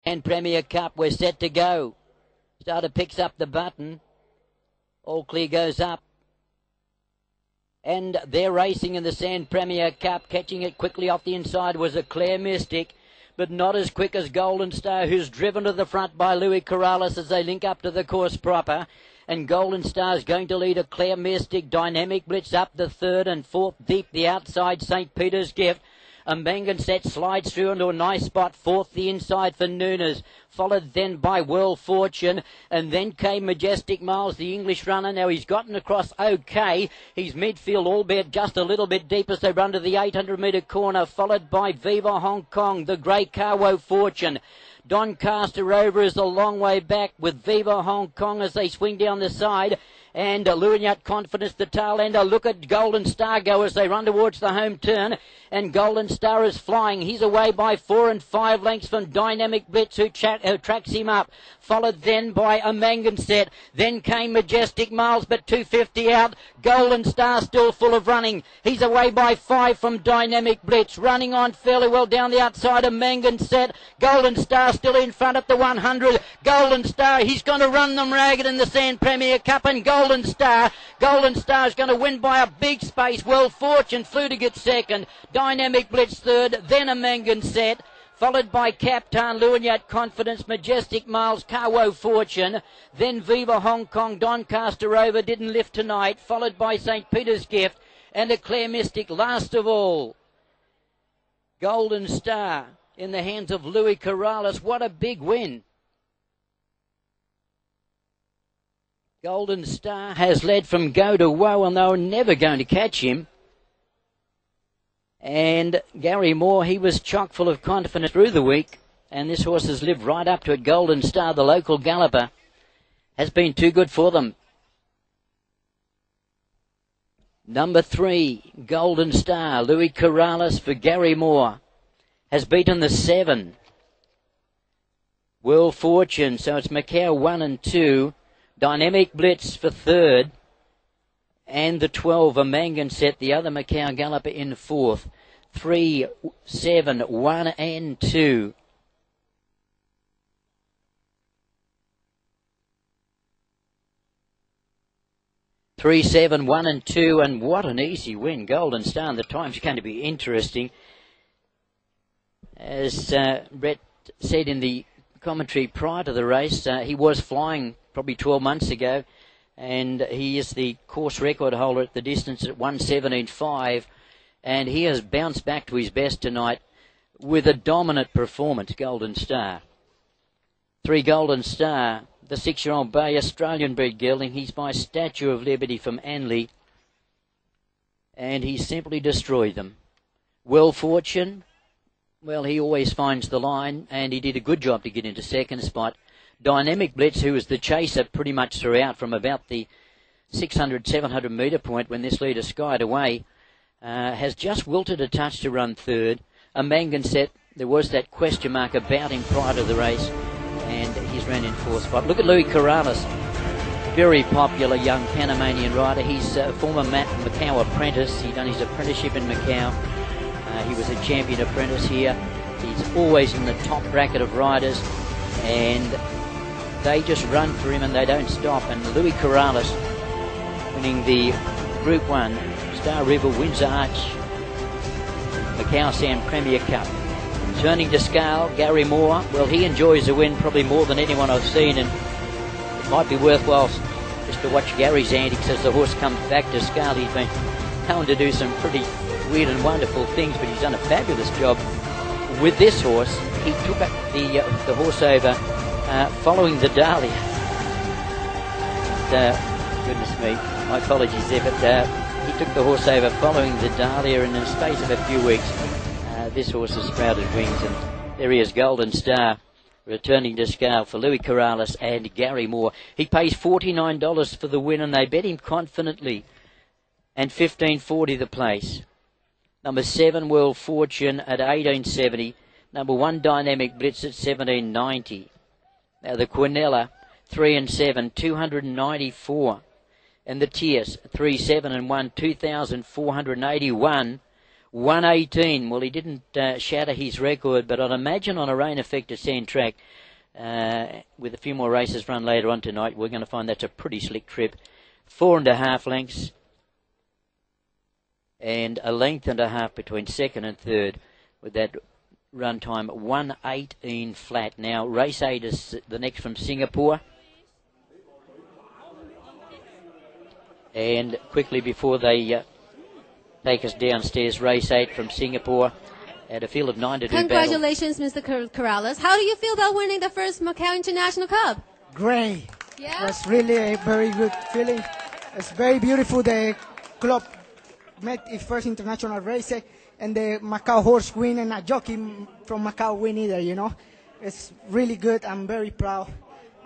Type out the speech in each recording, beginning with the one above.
And Premier Cup, we're set to go. Starter picks up the button. All clear goes up. And they're racing in the Sand Premier Cup. Catching it quickly off the inside was a Claire Mystic, but not as quick as Golden Star, who's driven to the front by Louis Corrales as they link up to the course proper. And Golden Star is going to lead a Claire Mystic. Dynamic Blitz up the third, and fourth deep the outside St. Peter's Gift. A Manganset slides through into a nice spot. Fourth the inside for Nunes, followed then by World Fortune, and then came Majestic Miles, the English runner. Now he's gotten across okay. He's midfield, albeit just a little bit deep as they run to the 800-metre corner, followed by Viva Hong Kong, the Grey Carwo Fortune. Doncaster Rover is a long way back with Viva Hong Kong as they swing down the side. And Luignat Confidence, the tail ender. Look at Golden Star go as they run towards the home turn. And Golden Star is flying. He's away by 4 and 5 lengths from Dynamic Blitz, who tracks him up. Followed then by a Manganset. Then came Majestic Miles, but 250 out. Golden Star still full of running. He's away by 5 from Dynamic Blitz. Running on fairly well down the outside of Manganset. Golden Star still in front at the 100. Golden Star, he's going to run them ragged in the Sand Premier Cup. And Golden Star is going to win by a big space. World Fortune flew to get second. Dynamic Blitz third. Then a Manganset, followed by Captain Luignat Confidence, Majestic Miles, Carwo Fortune, then Viva Hong Kong, Doncaster Rover didn't lift tonight, followed by St. Peter's Gift, and a Claire Mystic last of all. Golden Star in the hands of Louis Corrales. What a big win. Golden Star has led from go to woe, and they were never going to catch him. And Gary Moore, he was chock full of confidence through the week, and this horse has lived right up to it. Golden Star, the local galloper, has been too good for them. Number 3, Golden Star, Louis Corrales for Gary Moore, has beaten the 7. World Fortune, so it's Macau 1 and 2. Dynamic Blitz for 3rd. And the 12, a Manganset, the other Macau galloper, in 4th. 3, 7, 1 and 2. Three, 7, 1 and 2, and what an easy win. Golden Star, and the time's going to be interesting. As Brett said in the commentary prior to the race, he was flying probably 12 months ago, and he is the course record holder at the distance at 1:17.5, and he has bounced back to his best tonight with a dominant performance. Golden Star. 3, Golden Star, the 6-year-old bay Australian bred gelding. He's by Statue of Liberty from Anley, and he simply destroyed them. World Fortune, well, he always finds the line, and he did a good job to get into second spot. Dynamic Blitz, who was the chaser pretty much throughout from about the 600, 700 metre point when this leader skied away, has just wilted a touch to run 3rd. A Manganset, there was that question mark about him prior to the race, and he's ran in 4th spot. Look at Louis Corrales, very popular young Panamanian rider. He's a former Macau apprentice. He done his apprenticeship in Macau. He was a champion apprentice here. He's always in the top bracket of riders, and they just run for him and they don't stop. And Louis Corrales winning the Group 1 Star River Windsor Arch Macau Sand Premier Cup. Turning to scale, Gary Moore, well, he enjoys the win probably more than anyone I've seen, and it might be worthwhile just to watch Gary's antics as the horse comes back to scale. He's been known to do some pretty weird and wonderful things, but he's done a fabulous job with this horse. He took the horse over following the Dahlia. Goodness me, my apologies there, but he took the horse over following the Dahlia, and in the space of a few weeks, this horse has sprouted wings, and there he is, Golden Star, returning to scale for Louis Corrales and Gary Moore. He pays $49 for the win, and they bet him confidently, and $15.40 the place. Number 7, World Fortune at $18.70. Number 1, Dynamic Blitz at $17.90. Now the Quinella, 3 and 7, $294. And the Tierce, 3, 7 and 1, $2,481. 1:18. Well, he didn't shatter his record, but I'd imagine on a rain-affected sand track, with a few more races run later on tonight, we're going to find that's a pretty slick trip. 4.5 lengths and a length and a half between second and third, with that run time 1:18 flat. Now, race 8 is the next from Singapore. And quickly before they take us downstairs, race 8 from Singapore at a field of 9 to do Congratulations, Mr. Corrales. How do you feel about winning the first Macau International Cup? Great. Yeah? It was really a very good feeling. It's very beautiful. The club made its first international race, and the Macau horse win, and a jockey from Macau win either, you know. It's really good. I'm very proud.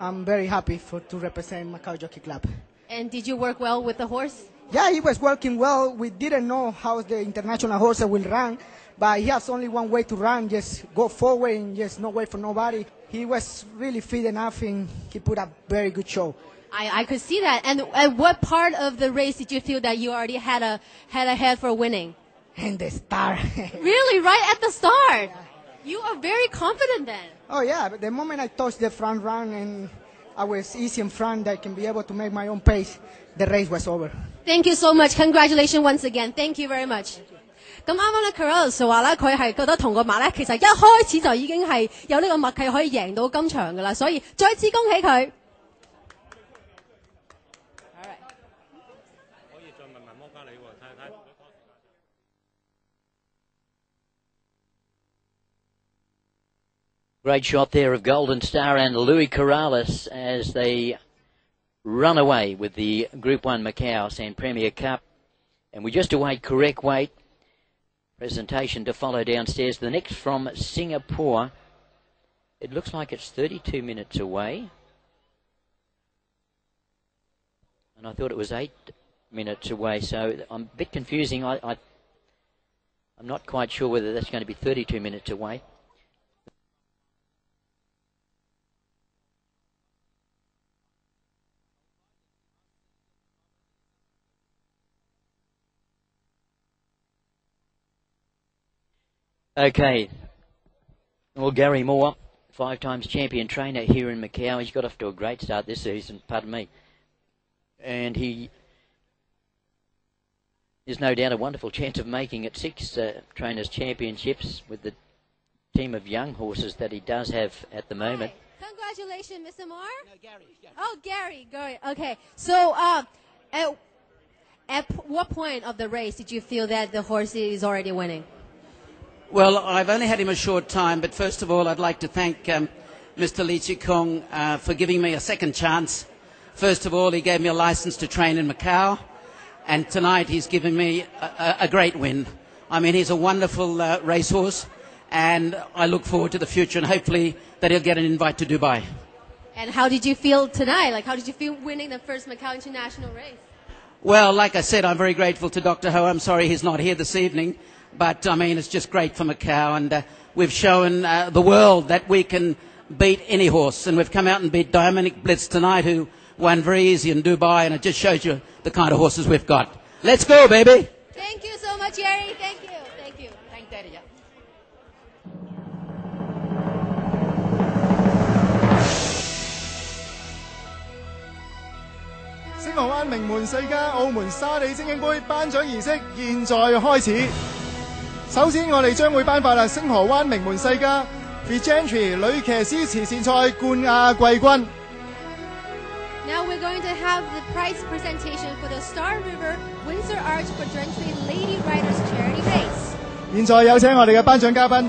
I'm very happy to represent Macau Jockey Club. And did you work well with the horse? Yeah, he was working well. We didn't know how the international horse will run, but he has only one way to run, just go forward and just no wait for nobody. He was really fit enough, and he put a very good show. I could see that. And at what part of the race did you feel that you already had a head for winning? And the start. Really? Right at the start? Yeah. You are very confident then. Oh, yeah. But the moment I touched the front run and I was easy in front, I can be able to make my own pace, the race was over. Thank you so much. Congratulations once again. Thank you very much. 咁啱啱咧 Corales 就話咧，佢係覺得同個馬咧，其實一開始就已經係有呢個默契可以贏到今場噶啦，所以再次恭喜佢。Great shot there of Golden Star and Louis Corrales as they run away with the Group 1 Macau San Premier Cup. And we just await correct weight presentation to follow downstairs. The next from Singapore. It looks like it's 32 minutes away. And I thought it was 8 minutes away, so I'm a bit confusing. I'm not quite sure whether that's going to be 32 minutes away. Okay, well, Gary Moore, 5 times champion trainer here in Macau. He's got off to a great start this season, pardon me. And he is no doubt a wonderful chance of making it 6 trainers' championships with the team of young horses that he does have at the moment. Congratulations, Mr. Moore. No, Gary. Oh, Gary. Okay, so at what point of the race did you feel that the horse is already winning? Well, I've only had him a short time, but first of all, I'd like to thank Mr. Lee Chi Kung for giving me a second chance. First of all, he gave me a license to train in Macau, and tonight he's given me a great win. I mean, he's a wonderful racehorse, and I look forward to the future, and hopefully that he'll get an invite to Dubai. And how did you feel tonight? Like, how did you feel winning the first Macau International race? Well, like I said, I'm very grateful to Dr. Ho. I'm sorry he's not here this evening. But, I mean, it's just great for Macau, and we've shown the world that we can beat any horse. And we've come out and beat Dominic Blitz tonight, who won very easy in Dubai, and it just shows you the kind of horses we've got. Let's go, baby! Thank you so much, Jerry. Thank you. Thank you. Thank Daddy. Yeah. 星河灣名門世家澳門沙地精英杯頒獎儀式現在開始。首先，我哋將會頒發星河灣名門世家 Vigentry 女騎師慈善賽冠亞季軍。Now we're going to have the prize presentation for the Star River Windsor Arch Vigentry Lady Riders Charity Race。現在有請我哋嘅頒獎嘉賓，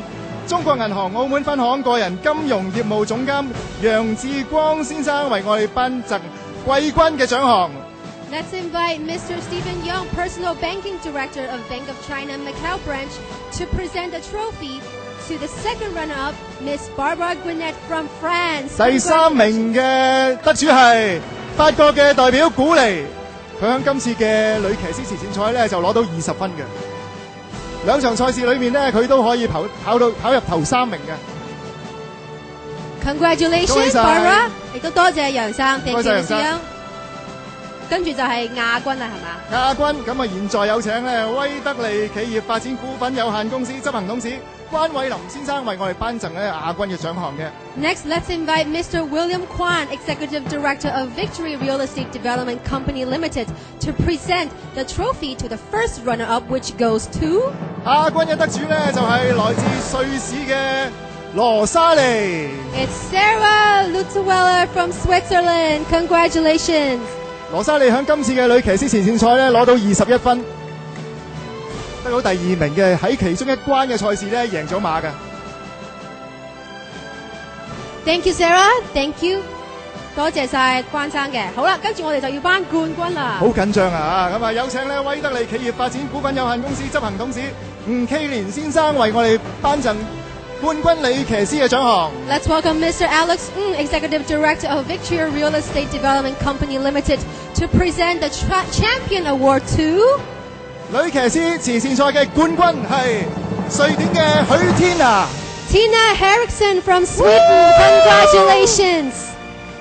中國銀行澳門分行個人金融業務總監楊志光先生為我哋頒贈季軍嘅獎項。Let's invite Mr. Stephen Young, Personal Banking Director of Bank of China Macau Branch, to present the trophy to the second runner-up, Miss Barbara Gwinnett from France. 第3名嘅得主係法國嘅代表古尼，佢喺今次嘅女騎師慈善賽咧就攞到20分嘅。兩場賽事裏面咧，佢都可以跑入頭3名嘅。Congratulations, Barbara！亦都多謝楊生，Thank you, Mr. Young。跟住就係亞軍啦，係嘛？亞軍咁啊，現在有請咧威德利企業發展股份有限公司執行董事關偉林先生為我哋頒贈咧亞軍嘅獎項嘅。Next, let's invite Mr. William Kwan, Executive Director of Victory Real Estate Development Company Limited, to present the trophy to the first runner-up, which goes to 亞軍嘅得主咧就係來自瑞士嘅羅莎莉。It's Sarah Lutzuela from Switzerland. Congratulations! 羅莎莉喺今次嘅女騎師前線賽咧攞到21分，得到第2名嘅，喺其中一關嘅賽事咧贏咗馬嘅。Thank you, Sarah. Thank you. 多謝晒關生嘅。好啦，跟住我哋就要頒冠軍啦。好緊張啊！咁啊，有請咧威德利企業發展股份有限公司執行董事吳K連先生為我哋頒贈冠軍女騎師嘅獎項。Let's welcome Mr. Alex Ng, Executive Director of Victory Real Estate Development Company Limited, to present the Champion Award to 女騎師慈善賽嘅冠軍係瑞典嘅許天娜。Tina Henriksson from Sweden. Congratulations!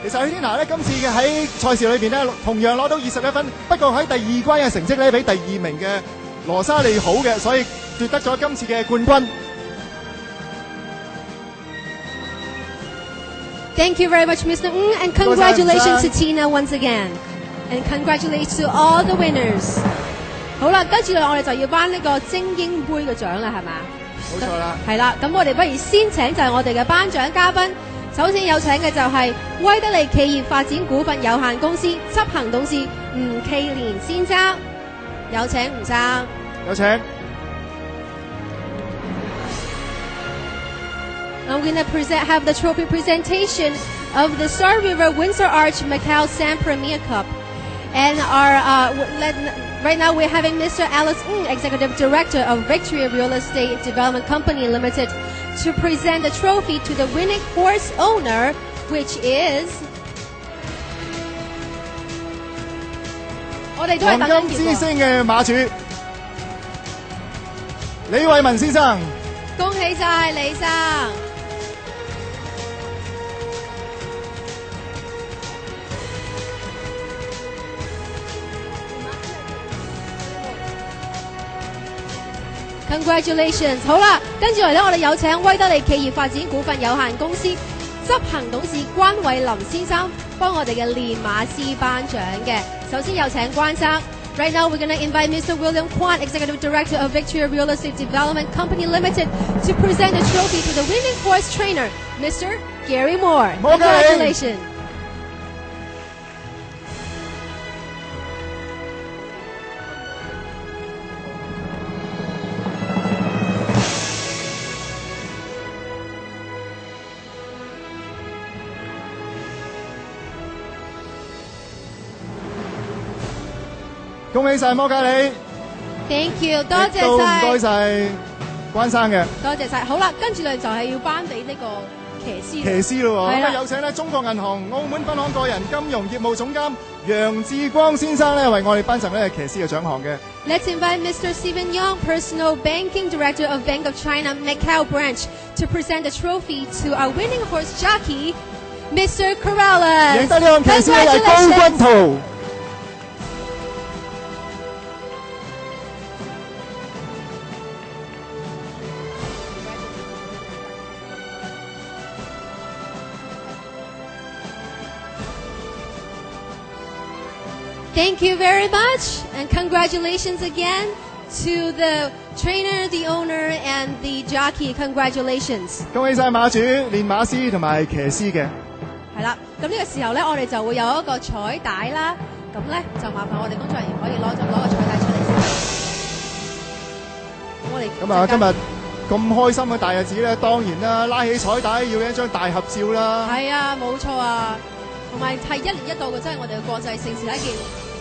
其實許天娜咧今次嘅喺賽事裏邊咧同樣攞到21分，不過喺第2關嘅成績咧比第2名嘅羅莎莉好嘅，所以奪得咗今次嘅冠軍。Thank you very much, Mr. Ng, and congratulations to Tina once again. And congratulations to all the winners. 好啦，跟住我哋就要頒呢個精英杯嘅獎啦，係嘛？冇錯啦。係啦，咁我哋不如先請就係我哋嘅頒獎嘉賓。首先有請嘅就係威德利企業發展股份有限公司執行董事吳K連先生，有請吳生。有請。I'm going to have the trophy presentation of the Star River Windsor Arch Macau Sand Premier Cup. And right now we're having Mr. Alex Ng, Executive Director of Victory Real Estate Development Company Limited, to present the trophy to the winning horse owner, which is 我哋都係等緊黃金之星嘅馬主李偉文先生。恭喜晒李生。Congratulations！ 好啦，跟住嚟咧，我哋有請威德利企業發展股份有限公司執行董事關偉林先生幫我哋嘅練馬師頒獎嘅。首先有請關生。Right now, we're going to invite Mr. William Kwan, Executive Director of Victory Real Estate Development Company Limited, to present the trophy to the winning horse trainer, Mr. Gary Moore. Congratulations!恭喜晒摩加里 Thank you， 多謝晒，唔該晒關生嘅，多謝晒。好啦，跟住嚟就係要頒俾呢個騎師咯喎。咁啊，有請咧中國銀行澳門分行個人金融業務總監楊志光先生咧，為我哋頒贈呢個騎師嘅獎項嘅。Let's invite Mr. Stephen Young, Personal Banking Director of Bank of China Macau Branch, to present the trophy to our winning horse jockey, Mr. Corrales. 贏得呢項騎師嘅係高君圖。Thank you very much, and congratulations again to the trainer, the owner, and the jockey. Congratulations！ 恭喜晒馬主、練馬師同埋騎師嘅。係啦，咁呢個時候咧，我哋就會有一個彩帶啦。咁咧就麻煩我哋工作人員可以攞個彩帶出嚟先。我哋咁啊，今日咁開心嘅大日子咧，當然啦，拉起彩帶要一張大合照啦。係啊，冇錯啊，同埋係1年1度嘅，真係我哋嘅國際盛事，係一件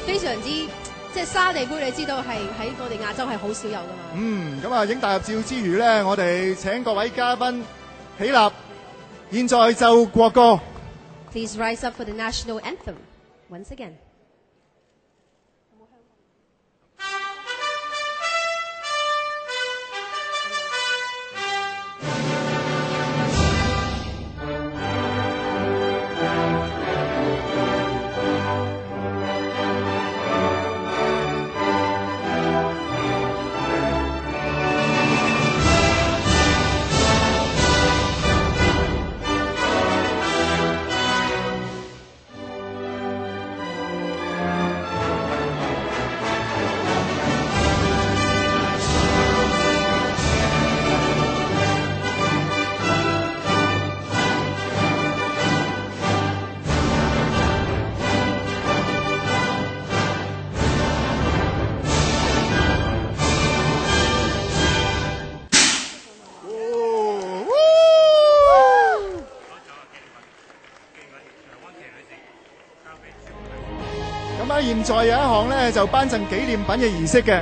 非常之即係沙地杯，你知道係喺我哋亞洲係好少有噶嘛。咁啊，影大合照之餘咧，我哋請各位嘉賓起立，現在奏國歌。Please rise up for the national anthem once again. 咁啊，現在有一項咧就頒贈紀念品嘅儀式嘅。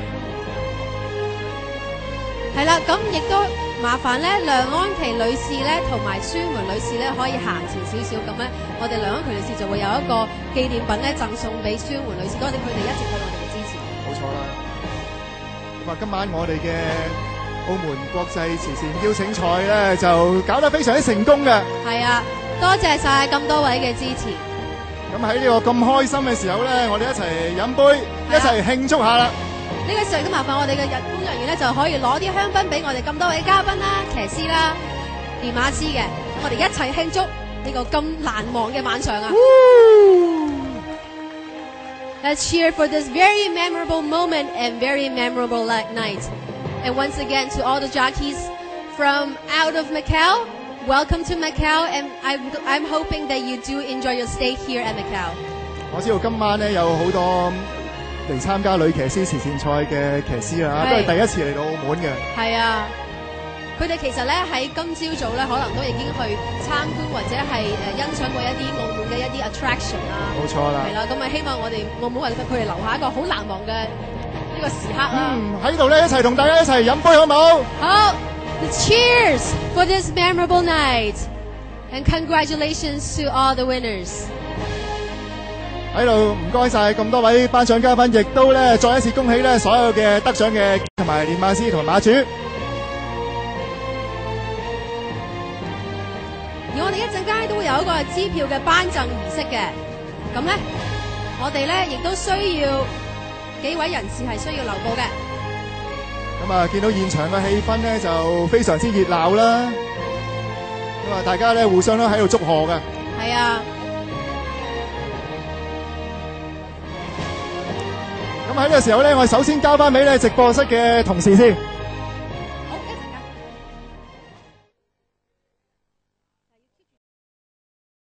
係啦，咁亦都麻煩咧，梁安琪女士咧同埋孫梅女士咧可以行前少少，咁咧我哋梁安琪女士就會有一個紀念品咧贈送俾孫梅女士，多謝佢哋一直對我哋嘅支持。冇錯啦。咁啊，今晚我哋嘅澳門國際慈善邀請賽咧就搞得非常之成功嘅。係啊，多謝晒咁多位嘅支持。咁喺呢個咁開心嘅時候咧，我哋一齊飲杯，一齊慶祝下啦！呢個時候都麻煩我哋嘅工作人員咧，就可以攞啲香檳俾我哋咁多位嘉賓啦、騎師啦、練馬師嘅，咁我哋一齊慶祝呢個咁難忘嘅晚上啊 ！Let's cheer for this very memorable moment and very memorable night. And once again, to all the jockeys from out of Macau, welcome to Macau, and I'm hoping that you do enjoy your stay here at Macau. 我知道今晚咧有好多嚟參加女騎師慈善賽嘅騎師啦，都係第一次嚟到澳門嘅。係啊，佢哋其實咧喺今朝早咧，可能都已經去參觀或者係欣賞過一啲澳門嘅一啲 attraction 啦。冇錯啦。係啦，咁啊希望我哋澳門為佢哋留下一個好難忘嘅呢個時刻啦。喺度咧一齊同大家一齊飲杯好冇？好 ，Cheers for this memorable night and congratulations to all the winners。喺度唔該晒咁多位頒獎嘉賓，亦都咧再一次恭喜咧所有嘅得獎嘅同埋練馬師同埋馬主。而我哋一陣間都會有一個支票嘅頒贈儀式嘅，咁咧我哋咧亦都需要幾位人士係需要留步嘅。咁啊，見到現場嘅氣氛咧就非常之熱鬧啦。咁啊，大家咧互相都喺度祝賀嘅。係啊。咁喺呢個時候咧，我哋首先交翻俾咧直播室嘅同事先。